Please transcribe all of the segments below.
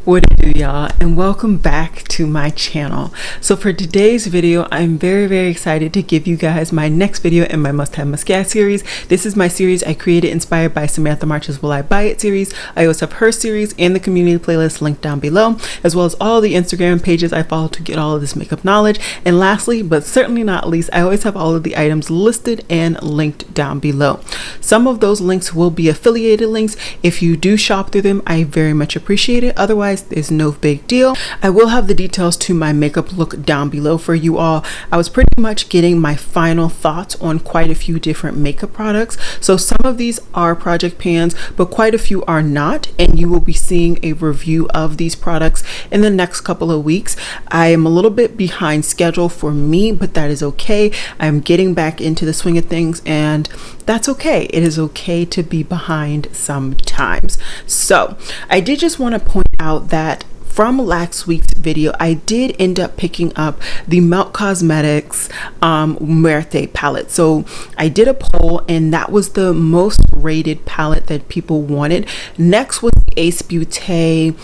What it do, y'all, and welcome back to my channel. So for today's video, I'm very excited to give you guys my next video in my must-have must-get series. This is my series I created inspired by Samantha March's Will I Buy It series. I also have her series and the community playlist linked down below, as well as all the Instagram pages I follow to get all of this makeup knowledge. And lastly, but certainly not least, I always have all of the items listed and linked down below. Some of those links will be affiliated links. If you do shop through them, I very much appreciate it. Otherwise, is no big deal. I will have the details to my makeup look down below for you all. I was pretty much getting my final thoughts on quite a few different makeup products. So some of these are project pans, but quite a few are not, and you will be seeing a review of these products in the next couple of weeks. I am a little bit behind schedule for me, but that is okay. I'm getting back into the swing of things, and that's okay. It is okay to be behind sometimes. So I did just want to point out that from last week's video, I did end up picking up the Melt Cosmetics Muerte palette. So I did a poll, and that was the most rated palette that people wanted. Next was the Ace Beauté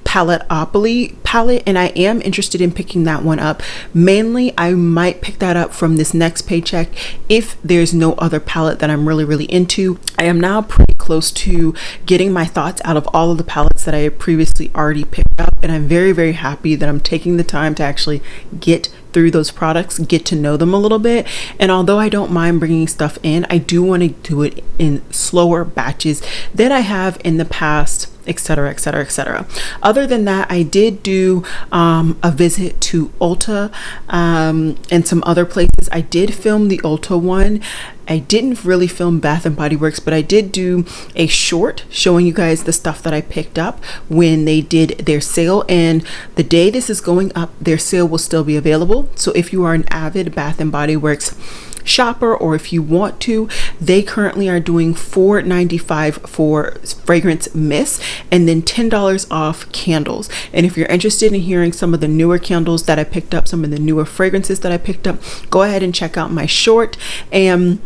Paletteopoly palette, and I am interested in picking that one up. Mainly, I might pick that up from this next paycheck if there's no other palette that I'm really into. I am now pretty close to getting my thoughts out of all of the palettes that I had previously already picked up, and I'm very happy that I'm taking the time to actually get through those products, get to know them a little bit. And although I don't mind bringing stuff in, I do want to do it in slower batches than I have in the past, etc. Other than that, I did do a visit to Ulta and some other places. I did film the Ulta one. I didn't really film Bath and Body Works, but I did do a short showing you guys the stuff that I picked up when they did their sale. And the day this is going up, their sale will still be available. So if you are an avid Bath and Body Works shopper, or if you want to, they currently are doing $4.95 for fragrance mist and then $10 off candles. And if you're interested in hearing some of the newer candles that I picked up, some of the newer fragrances that I picked up, go ahead and check out my short. And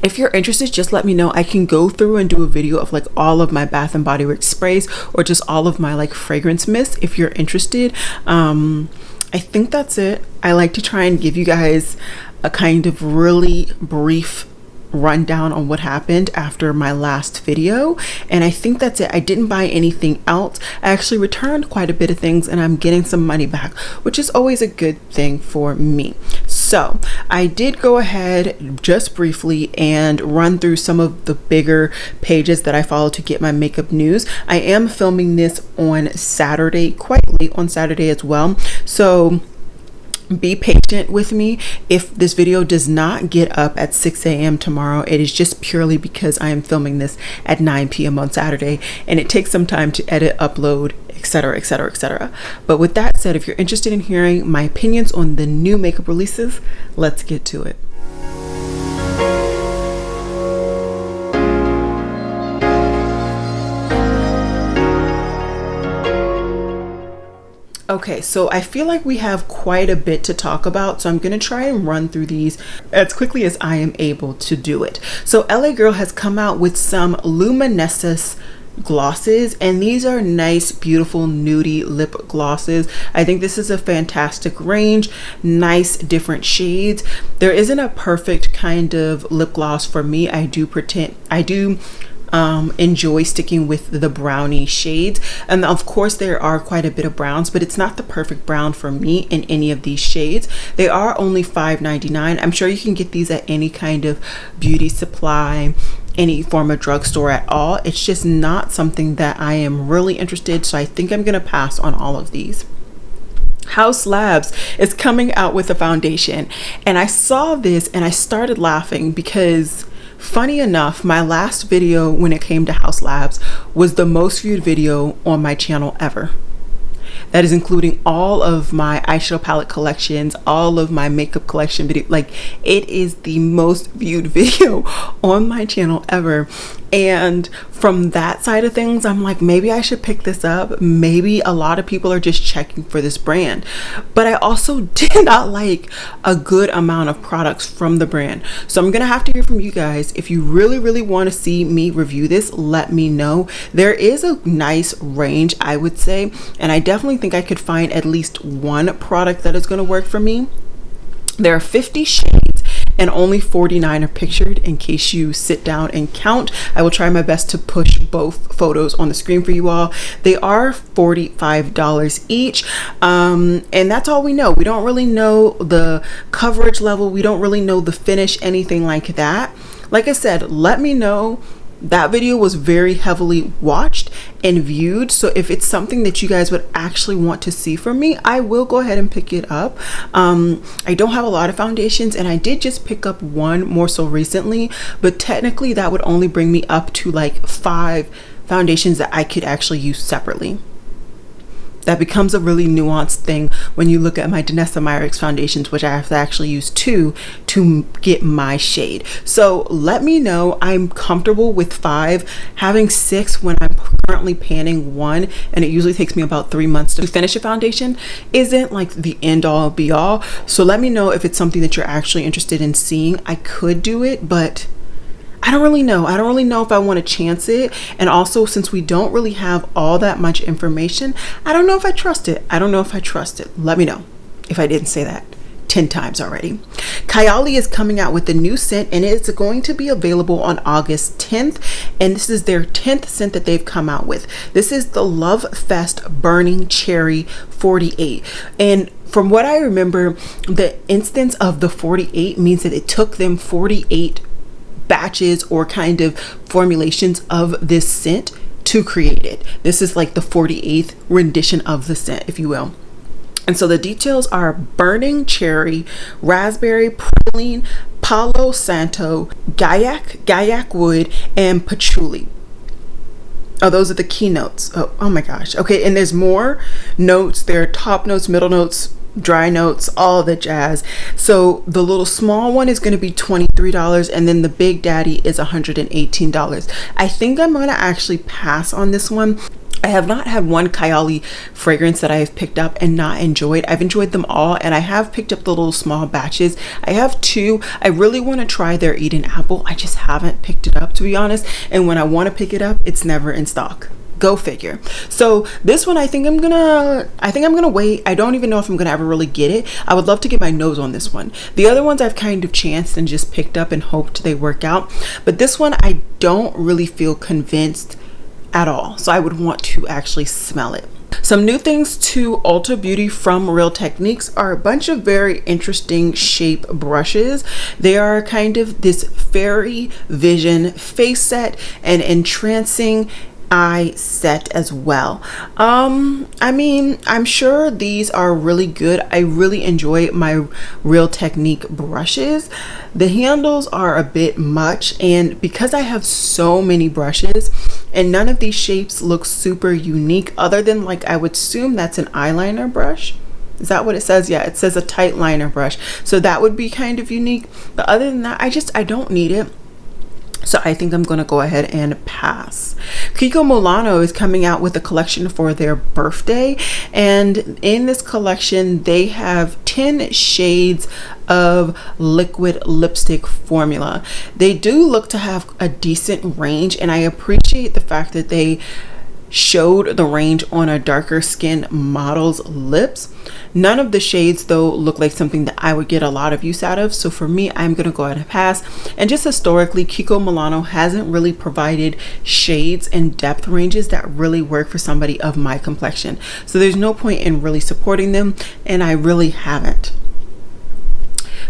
if you're interested, just let me know. I can go through and do a video of like all of my Bath and Body Works sprays, or just all of my like fragrance mist if you're interested. I think that's it. I like to try and give you guys a kind of really brief rundown on what happened after my last video, and I think that's it. I didn't buy anything else. I actually returned quite a bit of things, and I'm getting some money back, which is always a good thing for me. So I did go ahead just briefly and run through some of the bigger pages that I follow to get my makeup news. I am filming this on Saturday, quite late on Saturday as well, so be patient with me. If this video does not get up at 6 a.m. tomorrow, it is just purely because I am filming this at 9 p.m. on Saturday, and it takes some time to edit, upload, etc. But with that said, if you're interested in hearing my opinions on the new makeup releases, let's get to it. Okay, so I feel like we have quite a bit to talk about, so I'm going to try and run through these as quickly as I am able to do it. So LA Girl has come out with some Luminescence glosses, and these are nice, beautiful, nudie lip glosses. I think this is a fantastic range, nice different shades. There isn't a perfect kind of lip gloss for me. I do enjoy sticking with the brownie shades, and of course there are quite a bit of browns, but it's not the perfect brown for me in any of these shades. They are only $5.99. I'm sure you can get these at any kind of beauty supply, any form of drugstore at all. It's just not something that I am really interested, so I think I'm gonna pass on all of these. Haus Labs is coming out with a foundation, and I saw this and I started laughing because, funny enough, my last video when it came to Haus Labs was the most viewed video on my channel ever. That is including all of my eyeshadow palette collections, all of my makeup collection video. Like, it is the most viewed video on my channel ever. And from that side of things, I'm like, maybe I should pick this up. Maybe a lot of people are just checking for this brand. But I also did not like a good amount of products from the brand. So I'm gonna have to hear from you guys. If you really want to see me review this, let me know. There is a nice range, I would say, and I definitely think I could find at least one product that is going to work for me. There are 50 shades and only 49 are pictured. In case you sit down and count, I will try my best to push both photos on the screen for you all. They are $45 each, and that's all we know. We don't really know the coverage level. We don't really know the finish, anything like that. Like I said, let me know. That video was very heavily watched and viewed, so if it's something that you guys would actually want to see from me, I will go ahead and pick it up. I don't have a lot of foundations, and I did just pick up one more so recently, but technically that would only bring me up to like 5 foundations that I could actually use separately. That becomes a really nuanced thing when you look at my Danessa Myricks foundations, which I have to actually use 2 to get my shade. So let me know. I'm comfortable with 5. Having 6 when I'm currently panning 1, and it usually takes me about 3 months to finish a foundation, isn't like the end all be all. So let me know if it's something that you're actually interested in seeing. I could do it, but I don't really know. I don't really know if I want to chance it. And also, since we don't really have all that much information, I don't know if I trust it. I don't know if I trust it. Let me know if I didn't say that 10 times already. Kylie is coming out with a new scent, and it's going to be available on August 10th. And this is their 10th scent that they've come out with. This is the Love Fest Burning Cherry 48. And from what I remember, the instance of the 48 means that it took them 48 batches or kind of formulations of this scent to create it. This is like the 48th rendition of the scent, if you will. And so the details are burning cherry, raspberry, praline, palo santo, gaiac wood, and patchouli. Oh, those are the keynotes. Oh my gosh. Okay, and there's more notes. There are top notes, middle notes, dry notes, all the jazz. So the little small one is going to be $23, and then the big daddy is $118. I think I'm going to actually pass on this one. I have not had one Kylie fragrance that I have picked up and not enjoyed. I've enjoyed them all, and I have picked up the little small batches. I have 2. I really want to try their Eden Apple. I just haven't picked it up, to be honest, and when I want to pick it up, it's never in stock. Go figure. So this one, I think I'm gonna wait. I don't even know if I'm gonna ever really get it. I would love to get my nose on this one. The other ones I've kind of chanced and just picked up and hoped they work out, but this one I don't really feel convinced at all. So I would want to actually smell it. Some new things to Ulta Beauty from Real Techniques are a bunch of very interesting shape brushes. They are kind of this fairy vision face set and entrancing eye set as well. I mean, I'm sure these are really good. I really enjoy my Real Technique brushes. The handles are a bit much, and because I have so many brushes and none of these shapes look super unique, other than like I would assume that's an eyeliner brush. Is that what it says? Yeah, it says a tight liner brush, so that would be kind of unique, but other than that, I don't need it. So I think I'm going to go ahead and pass. Kiko Milano is coming out with a collection for their birthday. And in this collection, they have 10 shades of liquid lipstick formula. They do look to have a decent range, and I appreciate the fact that they showed the range on a darker skin model's lips. None of the shades though look like something that I would get a lot of use out of, so for me, I'm gonna go ahead and pass. And just historically, Kiko Milano hasn't really provided shades and depth ranges that really work for somebody of my complexion, so there's no point in really supporting them, and I really haven't.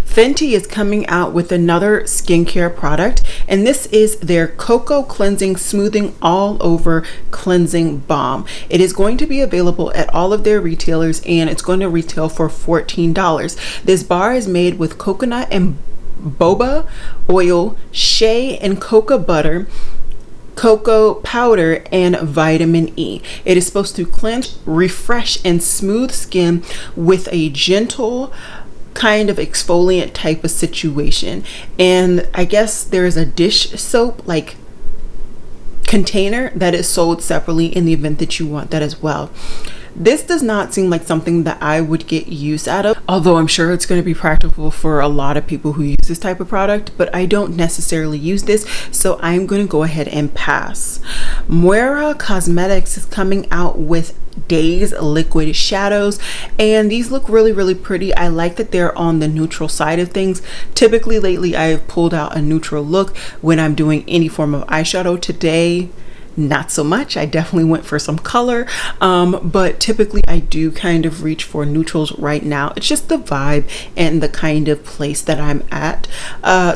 Fenty is coming out with another skincare product, and this is their Cocoa Cleansing Smoothing All Over Cleansing Balm. It is going to be available at all of their retailers, and it's going to retail for $14. This bar is made with coconut and boba oil, shea and cocoa butter, cocoa powder, and vitamin E. It is supposed to cleanse, refresh, and smooth skin with a gentle kind of exfoliant type of situation. And I guess there is a dish soap, like container that is sold separately in the event that you want that as well. This does not seem like something that I would get use out of, although I'm sure it's going to be practical for a lot of people who use this type of product, but I don't necessarily use this, so I'm going to go ahead and pass. Moira Cosmetics is coming out with Days liquid shadows, and these look really pretty. I like that they're on the neutral side of things. Typically lately I have pulled out a neutral look when I'm doing any form of eyeshadow. Today, not so much. I definitely went for some color, but typically I do kind of reach for neutrals right now. It's just the vibe and the kind of place that I'm at.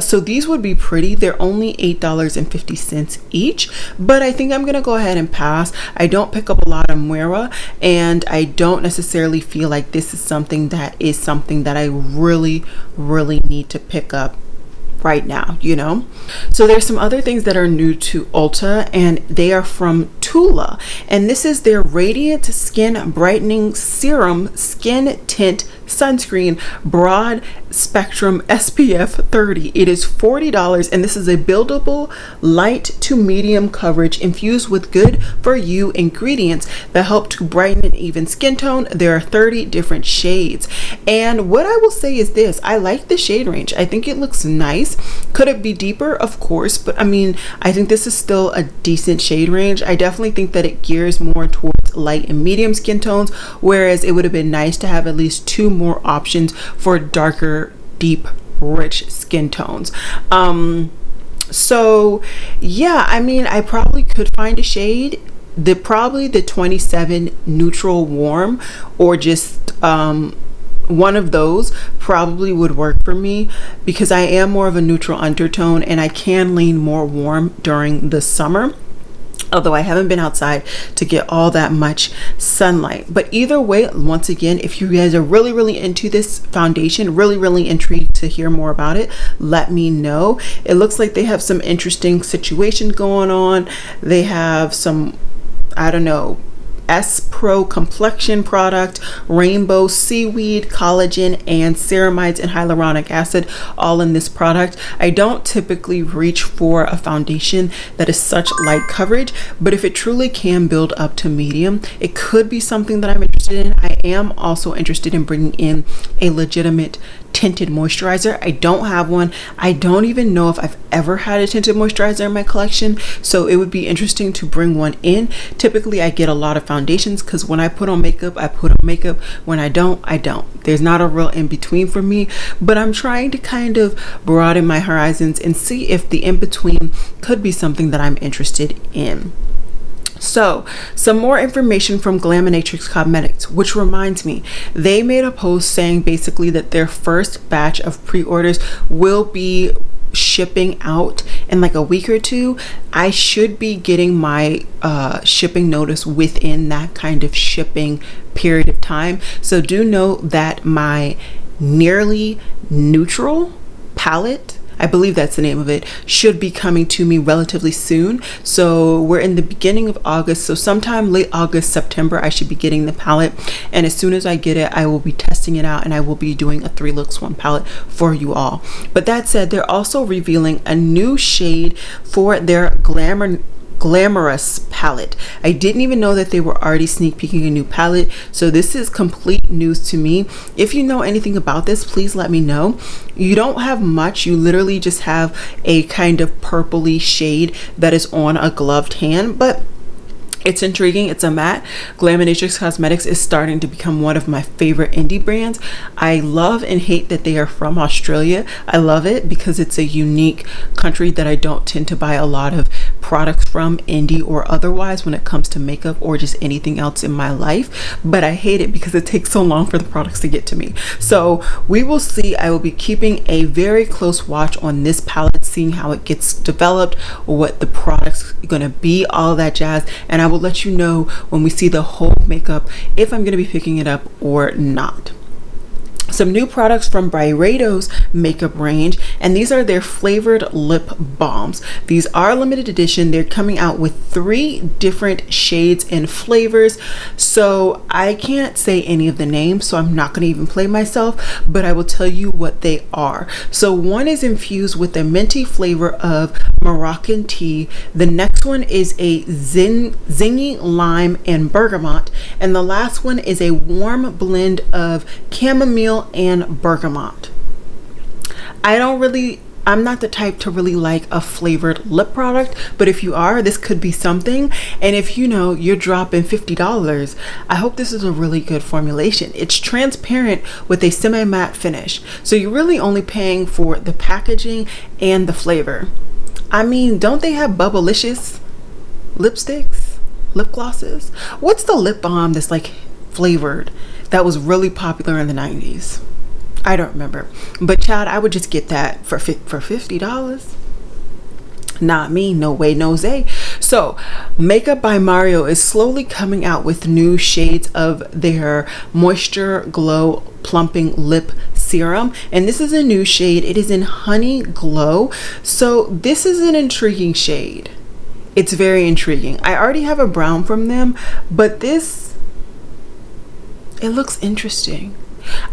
So these would be pretty. They're only $8.50 each, but I think I'm gonna go ahead and pass. I don't pick up a lot of Moira, and I don't necessarily feel like this is something that I really need to pick up right now, you know. So there's some other things that are new to Ulta, and they are from Tula, and this is their Radiant Skin Brightening Serum Skin Tint Sunscreen Broad Spectrum SPF 30. It is $40, and this is a buildable light to medium coverage infused with good for you ingredients that help to brighten an even skin tone. There are 30 different shades, and what I will say is this: I like the shade range. I think it looks nice. Could it be deeper? Of course, but I mean, I think this is still a decent shade range. I definitely think that it gears more towards light and medium skin tones, whereas it would have been nice to have at least 2 more options for darker, deep, rich skin tones. So yeah, I mean, I probably could find a shade, probably the 27 neutral warm, or just one of those probably would work for me, because I am more of a neutral undertone and I can lean more warm during the summer, although I haven't been outside to get all that much sunlight. But either way, once again, if you guys are really into this foundation, really intrigued to hear more about it, let me know. It looks like they have some interesting situations going on. They have some, I don't know, S-Pro complexion product, rainbow seaweed, collagen, and ceramides and hyaluronic acid, all in this product. I don't typically reach for a foundation that is such light coverage, but if it truly can build up to medium, it could be something that I'm interested in. I am also interested in bringing in a legitimate tinted moisturizer. I don't have one. I don't even know if I've ever had a tinted moisturizer in my collection, so it would be interesting to bring one in. Typically I get a lot of foundations, because when I put on makeup, I put on makeup. When I don't, I don't. There's not a real in between for me, but I'm trying to kind of broaden my horizons and see if the in between could be something that I'm interested in. So some more information from Glamlite Cosmetics, which reminds me, they made a post saying basically that their first batch of pre-orders will be shipping out in like a week or two. I should be getting my shipping notice within that kind of shipping period of time. So do know that my Nearly Neutral palette, I believe that's the name of it, should be coming to me relatively soon. So we're in the beginning of August, so sometime late August, September, I should be getting the palette, and as soon as I get it, I will be testing it out, and I will be doing a 3 looks 1 palette for you all. But that said, they're also revealing a new shade for their Glamorous palette. I didn't even know that they were already sneak peeking a new palette, so this is complete news to me. If you know anything about this, please let me know. You don't have much. You literally just have a kind of purpley shade that is on a gloved hand, but it's intriguing. It's a matte. Glamlite Cosmetics is starting to become one of my favorite indie brands. I love and hate that they are from Australia. I love it because it's a unique country that I don't tend to buy a lot of products from, indie or otherwise, when it comes to makeup or just anything else in my life. But I hate it because it takes so long for the products to get to me. So we will see. I will be keeping a very close watch on this palette, seeing how it gets developed, what the product's gonna be, all that jazz, and I will let you know when we see the whole makeup if I'm going to be picking it up or not. some new products from Byredo's makeup range, and these are their flavored lip balms. These are limited edition. They're coming out with 3 different shades and flavors, so I can't say any of the names, so I'm not going to even play myself, but I will tell you what they are. So one is infused with a minty flavor of Moroccan tea. The next one is a zingy lime and bergamot, and the last one is a warm blend of chamomile and bergamot. I'm not the type to really like a flavored lip product, but if you are, this could be something. And if you know you're dropping $50, I hope this is a really good formulation. It's transparent with a semi-matte finish, so you're really only paying for the packaging and the flavor. I mean, don't they have Bubblicious lipsticks, lip glosses? What's the lip balm that's like flavored that was really popular in the 90s? I don't remember, but child, I would just get that for $50. Not me, no way, no zay. So Makeup by Mario is slowly coming out with new shades of their Moisture Glow Plumping Lip Serum, and this is a new shade. It is in Honey Glow, so this is an intriguing shade. It's very intriguing. I already have a brown from them, but this, it looks interesting.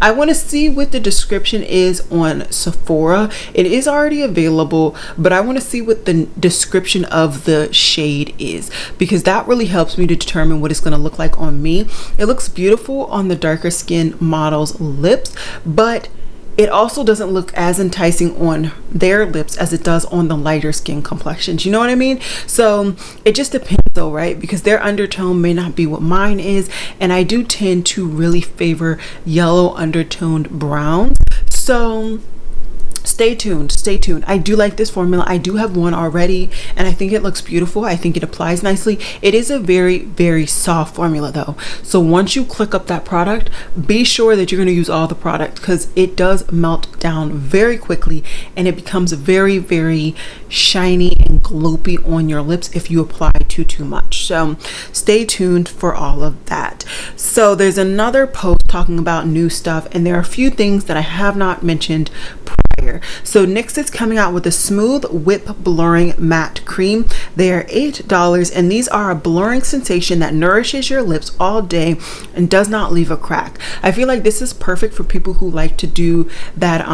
I want to see what the description is on Sephora. It is already available, but I want to see what the description of the shade is, because that really helps me to determine what it's going to look like on me. It looks beautiful on the darker skin model's lips, but it also doesn't look as enticing on their lips as it does on the lighter skin complexions. You know what I mean? So it just depends though, right? Because their undertone may not be what mine is, and I do tend to really favor yellow undertoned browns. So stay tuned, stay tuned. I do like this formula. I do have one already, and I think it looks beautiful. I think it applies nicely. It is a very, very soft formula though. So once you click up that product, be sure that you're going to use all the product, because it does melt down very quickly and it becomes very, very shiny and gloopy on your lips if you apply too much. So stay tuned for all of that. So there's another post talking about new stuff, and there are a few things that I have not mentioned prior. So NYX is coming out with a smooth whip blurring matte cream. They are $8, and these are a blurring sensation that nourishes your lips all day and does not leave a crack. I feel like this is perfect for people who like to do that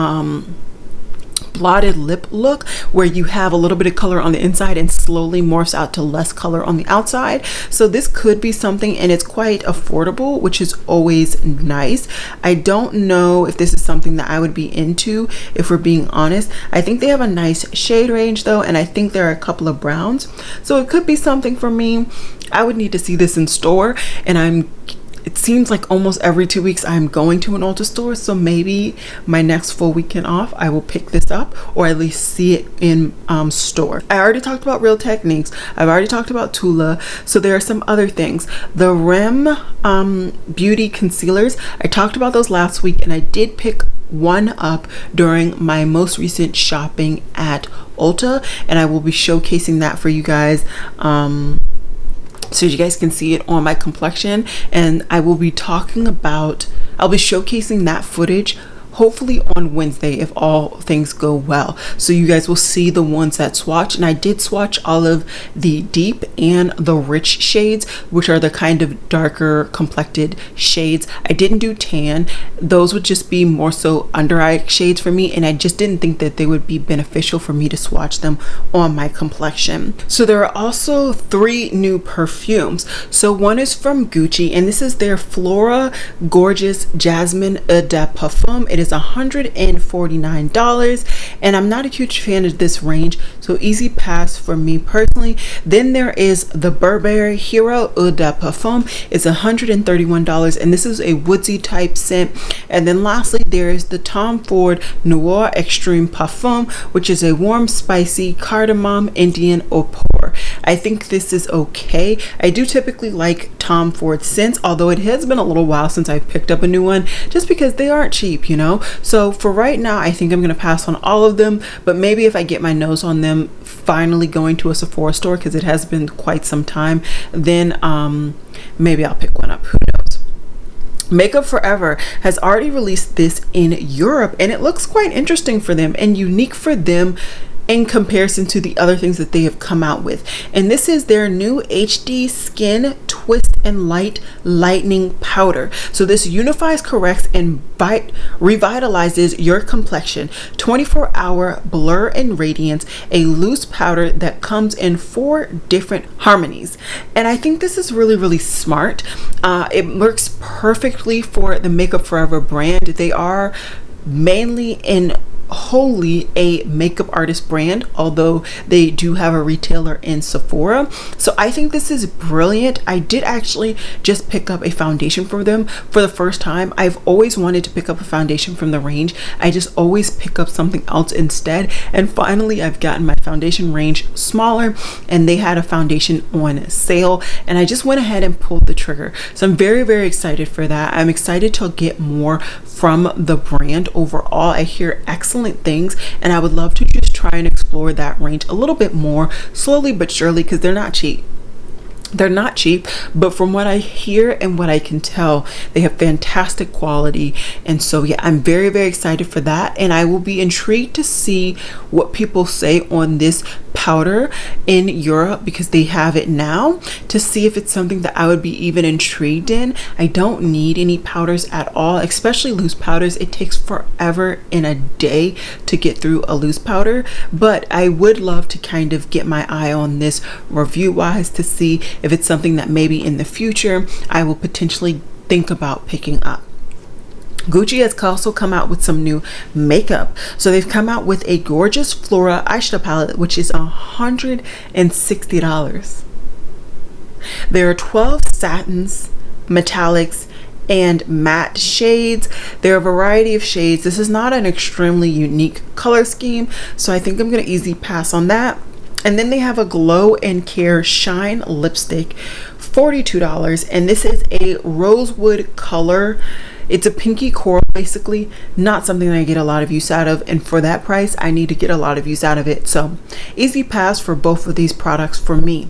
blotted lip look, where you have a little bit of color on the inside and slowly morphs out to less color on the outside. So this could be something, and it's quite affordable, which is always nice. I don't know if this is something that I would be into, if we're being honest. I think they have a nice shade range though, and I think there are a couple of browns, so it could be something for me. I would need to see this in store, and it seems like almost every 2 weeks I'm going to an Ulta store, so maybe my next full weekend off I will pick this up, or at least see it in store. I already talked about Real Techniques. I've already talked about Tula, so there are some other things. The Rem Beauty Concealers, I talked about those last week, and I did pick one up during my most recent shopping at Ulta, and I will be showcasing that for you guys, so you guys can see it on my complexion. And I will be I'll be showcasing that footage hopefully on Wednesday if all things go well, so you guys will see the ones that swatch. And I did swatch all of the deep and the rich shades, which are the kind of darker complected shades. I didn't do tan. Those would just be more so under eye shades for me, and I just didn't think that they would be beneficial for me to swatch them on my complexion. So there are also 3 new perfumes. So one is from Gucci, and this is their Flora Gorgeous Jasmine Eau de Parfum. It is $149, and I'm not a huge fan of this range, so easy pass for me personally. Then there is the Burberry Hero Eau de Parfum. It's $131, and this is a woodsy type scent. And then lastly, there is the Tom Ford Noir Extreme Parfum, which is a warm, spicy cardamom Indian eau pour. I think this is okay. I do typically like Tom Ford scents, although it has been a little while since I've picked up a new one, just because they aren't cheap, you know. So for right now, I think I'm gonna pass on all of them, but maybe if I get my nose on them finally going to a Sephora store, because it has been quite some time, then maybe I'll pick one up. Who knows? Makeup Forever has already released this in Europe, and it looks quite interesting for them and unique for them in comparison to the other things that they have come out with. And this is their new HD Skin Twist and Light Lightening Powder. So this unifies, corrects, and revitalizes your complexion. 24-hour blur and radiance, a loose powder that comes in 4 different harmonies. And I think this is really, really smart. It works perfectly for the Makeup Forever brand. They are mainly in wholly a makeup artist brand, although they do have a retailer in Sephora. So I think this is brilliant. I did actually just pick up a foundation from them for the first time. I've always wanted to pick up a foundation from the range. I just always pick up something else instead, and finally I've gotten my foundation range smaller, and they had a foundation on sale, and I just went ahead and pulled the trigger. So I'm very, very excited for that. I'm excited to get more from the brand overall. I hear excellent things, and I would love to just try and explore that range a little bit more, slowly but surely, because they're not cheap. They're not cheap, but from what I hear and what I can tell, they have fantastic quality. And so yeah, I'm very, very excited for that, and I will be intrigued to see what people say on this powder in Europe, because they have it now, to see if it's something that I would be even intrigued in. I don't need any powders at all, especially loose powders. It takes forever in a day to get through a loose powder, but I would love to kind of get my eye on this review wise to see if it's something that maybe in the future I will potentially think about picking up. Gucci has also come out with some new makeup. So they've come out with a gorgeous Flora eyeshadow palette, which is $160. There are 12 satins, metallics, and matte shades. There are a variety of shades. This is not an extremely unique color scheme, so I think I'm going to easily pass on that. And then they have a Glow and Care Shine lipstick, $42, and this is a rosewood color. It's a pinky coral, basically. Not something that I get a lot of use out of, and for that price I need to get a lot of use out of it. So easy pass for both of these products for me.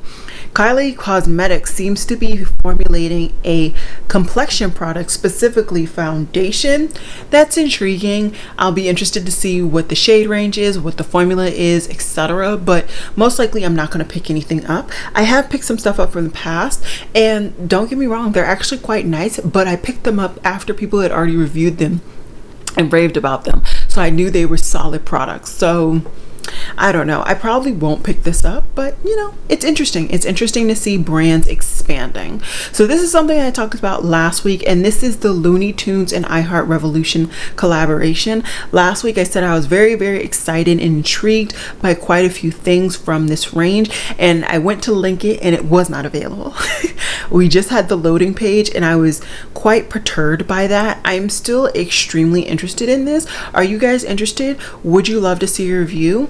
Kylie Cosmetics seems to be formulating a complexion product, specifically foundation. That's intriguing. I'll be interested to see what the shade range is, what the formula is, etc. But most likely I'm not going to pick anything up. I have picked some stuff up from the past, and don't get me wrong, they're actually quite nice, but I picked them up after people had already reviewed them and raved about them, so I knew they were solid products. So I don't know, I probably won't pick this up, but you know, it's interesting. It's interesting to see brands expanding. So this is something I talked about last week, and this is the Looney Tunes and iHeart Revolution collaboration. Last week I said I was very, very excited and intrigued by quite a few things from this range, and I went to link it and it was not available. We just had the loading page, and I was quite perturbed by that. I'm still extremely interested in this. Are you guys interested? Would you love to see a review?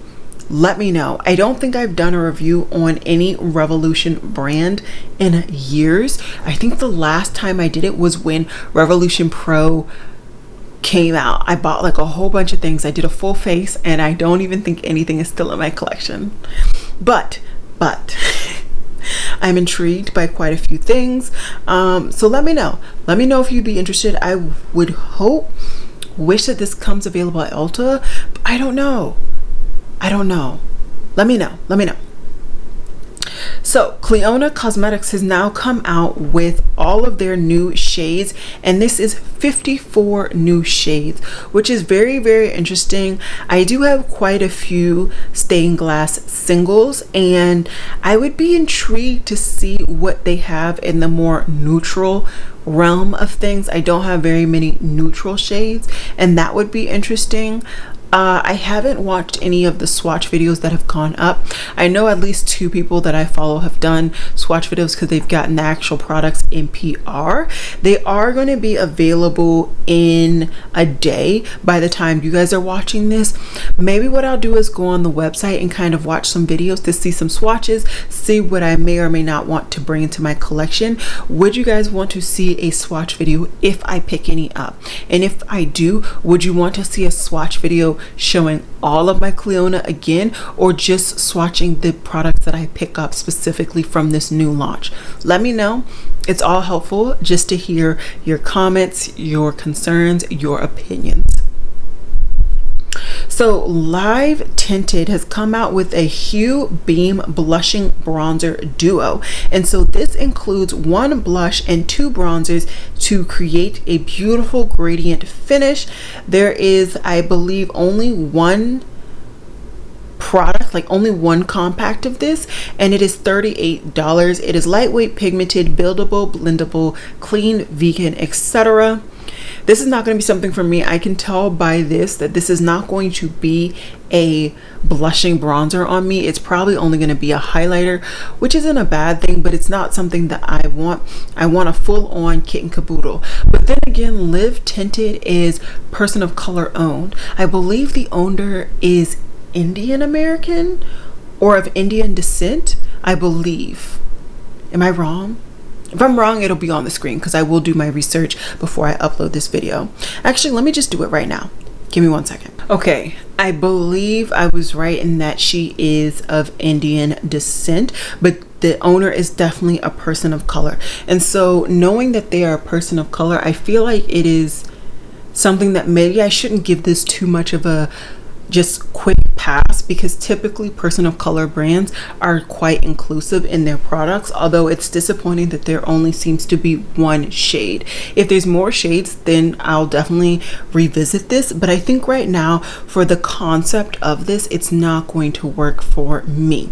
Let me know. I don't think I've done a review on any Revolution brand in years. I think the last time I did it was when Revolution Pro came out. I bought like a whole bunch of things. I did a full face, and I don't even think anything is still in my collection. But I'm intrigued by quite a few things. So let me know. Let me know if you'd be interested. I would wish that this comes available at Ulta, but I don't know. Let me know. So Cleona Cosmetics has now come out with all of their new shades, and this is 54 new shades, which is very, very interesting. I do have quite a few stained glass singles, and I would be intrigued to see what they have in the more neutral realm of things. I don't have very many neutral shades, and that would be interesting. I haven't watched any of the swatch videos that have gone up. I know at least 2 people that I follow have done swatch videos because they've gotten the actual products in PR. They are going to be available in a day by the time you guys are watching this. Maybe what I'll do is go on the website and kind of watch some videos to see some swatches, see what I may or may not want to bring into my collection. Would you guys want to see a swatch video if I pick any up? And if I do, would you want to see a swatch video showing all of my Cleona again, or just swatching the products that I pick up specifically from this new launch. Let me know. It's all helpful just to hear your comments, your concerns, your opinions. So Live Tinted has come out with a Hue Beam Blushing Bronzer Duo. And so this includes 1 blush and 2 bronzers to create a beautiful gradient finish. There is, I believe, only one product, like only one compact of this, and it is $38. It is lightweight, pigmented, buildable, blendable, clean, vegan, etc. This is not going to be something for me. I can tell by this that this is not going to be a blushing bronzer on me. It's probably only going to be a highlighter, which isn't a bad thing, but it's not something that I want. I want a full-on kit and caboodle. But then again, Live Tinted is person of color owned. I believe the owner is Indian American or of Indian descent, I believe. Am I wrong? If I'm wrong, it'll be on the screen because I will do my research before I upload this video. Actually, let me just do it right now. Give me 1 second. Okay, I believe I was right in that she is of Indian descent, but the owner is definitely a person of color. And so knowing that they are a person of color, I feel like it is something that maybe I shouldn't give this too much of a just quick pass, because typically person of color brands are quite inclusive in their products, although it's disappointing that there only seems to be 1 shade. If there's more shades, then I'll definitely revisit this, but I think right now for the concept of this, it's not going to work for me.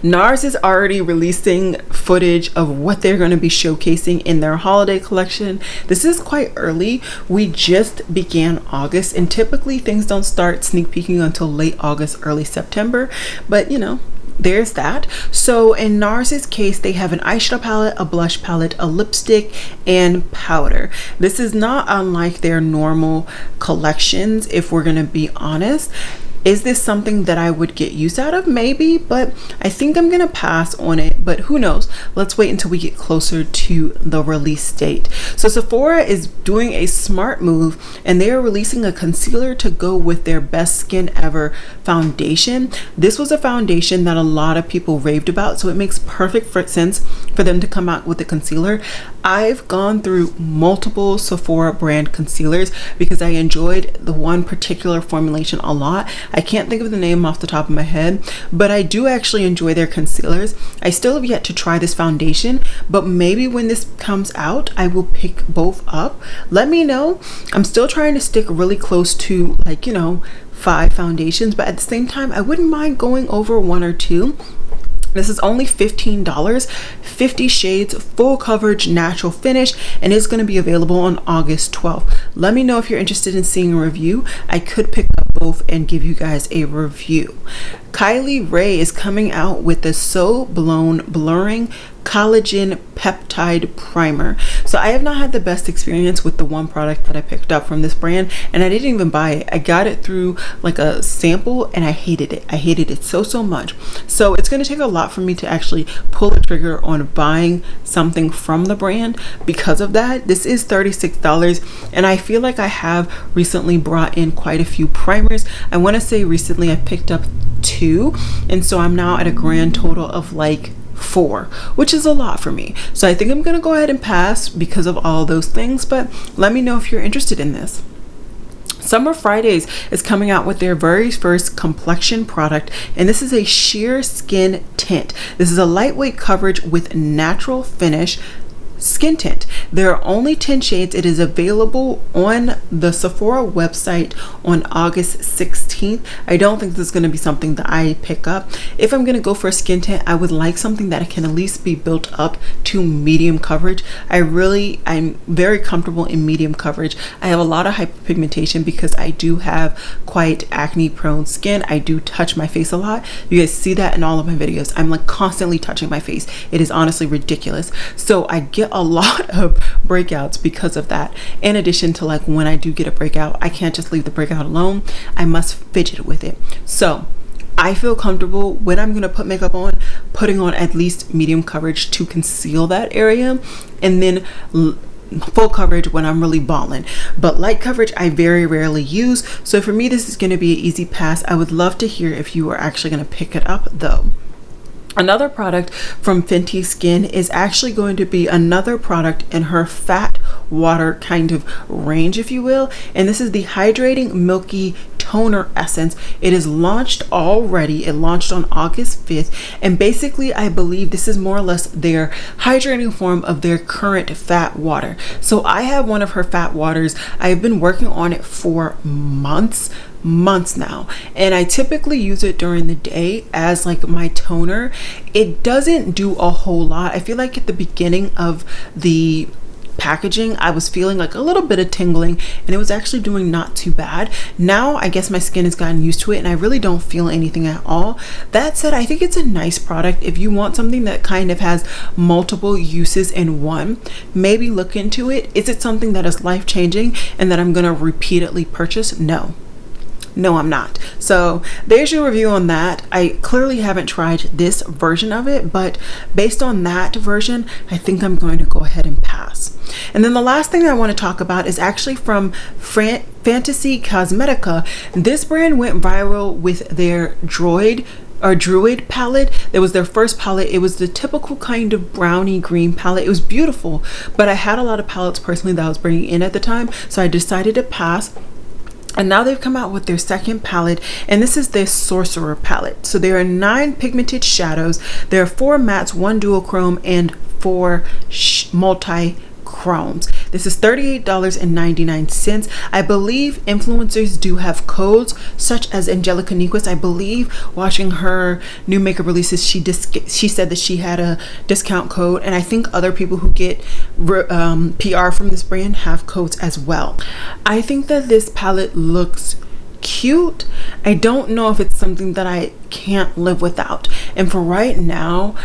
NARS is already releasing footage of what they're going to be showcasing in their holiday collection. This is quite early. We just began August, and typically things don't start sneak peeking until late August, early September, but you know, there's that. So in NARS's case, they have an eyeshadow palette, a blush palette, a lipstick, and powder. This is not unlike their normal collections, if we're going to be honest. Is this something that I would get use out of? Maybe, but I think I'm gonna pass on it, but who knows? Let's wait until we get closer to the release date. So Sephora is doing a smart move, and they are releasing a concealer to go with their Best Skin Ever foundation. This was a foundation that a lot of people raved about, so it makes perfect sense for them to come out with a concealer. I've gone through multiple Sephora brand concealers because I enjoyed the one particular formulation a lot. I can't think of the name off the top of my head, but I do actually enjoy their concealers. I still have yet to try this foundation, but maybe when this comes out, I will pick both up. Let me know. I'm still trying to stick really close to, like, you know, 5 foundations, but at the same time, I wouldn't mind going over 1 or 2. This is only $15, 50 shades, full coverage, natural finish, and it's going to be available on August 12th. Let me know if you're interested in seeing a review. I could pick up both and give you guys a review. Kylie Ray is coming out with the So Blown Blurring Collagen Peptide Primer. So I have not had the best experience with the one product that I picked up from this brand, and I didn't even buy it. I got it through like a sample, and I hated it. I hated it so much. So it's going to take a lot for me to actually pull the trigger on buying something from the brand because of that. This is $36, and I feel like I have recently brought in quite a few primers. I want to say recently I picked up 2, and so I'm now at a grand total of like 4, which is a lot for me. So I think I'm gonna go ahead and pass because of all those things, but let me know if you're interested in this. Summer Fridays is coming out with their very first complexion product, and this is a sheer skin tint. This is a lightweight coverage with natural finish skin tint. There are only 10 shades. It is available on the Sephora website on August 16th. I don't think this is going to be something that I pick up. If I'm going to go for a skin tint, I would like something that can at least be built up to medium coverage. I'm very comfortable in medium coverage. I have a lot of hyperpigmentation because I do have quite acne prone skin. I do touch my face a lot. You guys see that in all of my videos. I'm like constantly touching my face. It is honestly ridiculous. So I get a lot of breakouts because of that. In addition to, like, when I do get a breakout, I can't just leave the breakout alone. I must fidget with it. So I feel comfortable when I'm gonna put makeup on, putting on at least medium coverage to conceal that area, and then full coverage when I'm really balling, but light coverage I very rarely use. So for me, this is going to be an easy pass. I would love to hear if you are actually going to pick it up though. Another product from Fenty Skin is actually going to be another product in her fat water kind of range, if you will, and this is the Hydrating Milky Toner Essence. It is launched already. It launched on August 5th, and basically I believe this is more or less their hydrating form of their current fat water. So I have one of her fat waters. I've been working on it for months now, and I typically use it during the day as like my toner. It doesn't do a whole lot. I feel like at the beginning of the packaging I was feeling like a little bit of tingling, and it was actually doing not too bad. Now I guess my skin has gotten used to it and I really don't feel anything at all. That said, I think it's a nice product if you want something that kind of has multiple uses in one. Maybe look into it. Is it something that is life-changing and that I'm gonna repeatedly purchase? No, I'm not. So there's your review on that. I clearly haven't tried this version of it, but based on that version, I think I'm going to go ahead and pass. And then the last thing I want to talk about is actually from Fantasy Cosmetica. This brand went viral with their Druid palette. It was their first palette. It was the typical kind of brownie green palette. It was beautiful, but I had a lot of palettes personally that I was bringing in at the time, so I decided to pass. And now they've come out with their second palette, and this is their Sorcerer palette. So there are 9 pigmented shadows. There are 4 mattes, 1 duochrome, and 4 multi chromes. This is $38.99. I believe influencers do have codes, such as Angelica Niquist. I believe watching her new makeup releases, she said that she had a discount code, and I think other people who get PR from this brand have codes as well. I think that this palette looks cute. I don't know if it's something that I can't live without, and for right now,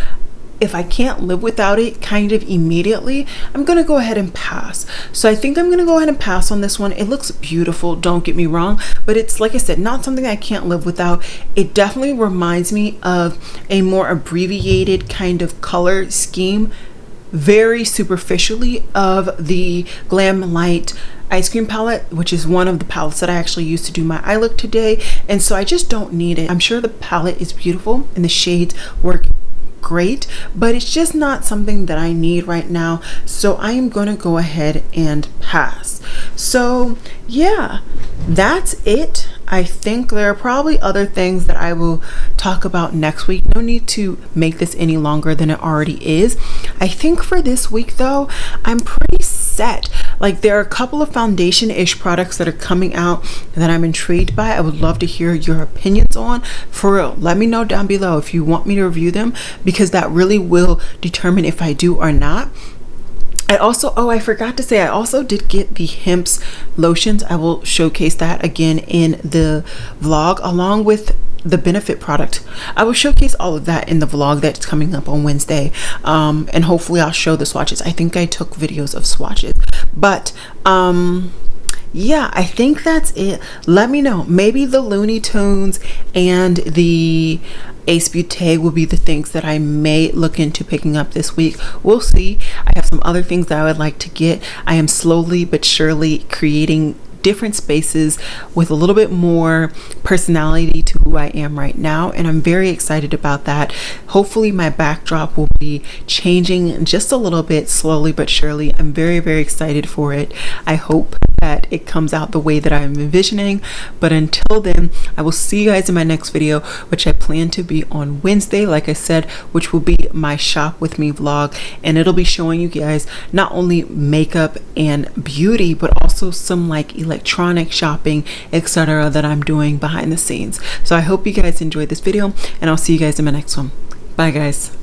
if I can't live without it kind of immediately, I'm gonna go ahead and pass. So I think I'm gonna go ahead and pass on this one. It looks beautiful, don't get me wrong, but it's, like I said, not something I can't live without. It definitely reminds me of a more abbreviated kind of color scheme, very superficially, of the Glamlite Icecream palette, which is one of the palettes that I actually used to do my eye look today, and so I just don't need it. I'm sure the palette is beautiful and the shades work great, but it's just not something that I need right now, so I am going to go ahead and pass. So yeah, that's it. I think there are probably other things that I will talk about next week. No need to make this any longer than it already is. I think for this week though, I'm pretty set. Like, there are a couple of foundation-ish products that are coming out that I'm intrigued by. I would love to hear your opinions on. For real, let me know down below if you want me to review them, because that really will determine if I do or not. I also, I forgot to say, I also did get the Hemp's lotions. I will showcase that again in the vlog, along with the Benefit product. I will showcase all of that in the vlog that's coming up on Wednesday, and hopefully I'll show the swatches. I think I took videos of swatches, but yeah, I think that's it. Let me know. Maybe the Looney Tunes and the Ace Beauté will be the things that I may look into picking up this week. We'll see. I have some other things that I would like to get. I am slowly but surely creating different spaces with a little bit more personality to who I am right now, and I'm very excited about that. Hopefully my backdrop will be changing just a little bit, slowly but surely. I'm very, very excited for it. I hope that it comes out the way that I'm envisioning, but until then, I will see you guys in my next video, which I plan to be on Wednesday, like I said, which will be my shop with me vlog, and it'll be showing you guys not only makeup and beauty, but also some like electronic shopping, etc., that I'm doing behind the scenes. So I hope you guys enjoyed this video, and I'll see you guys in my next one. Bye guys.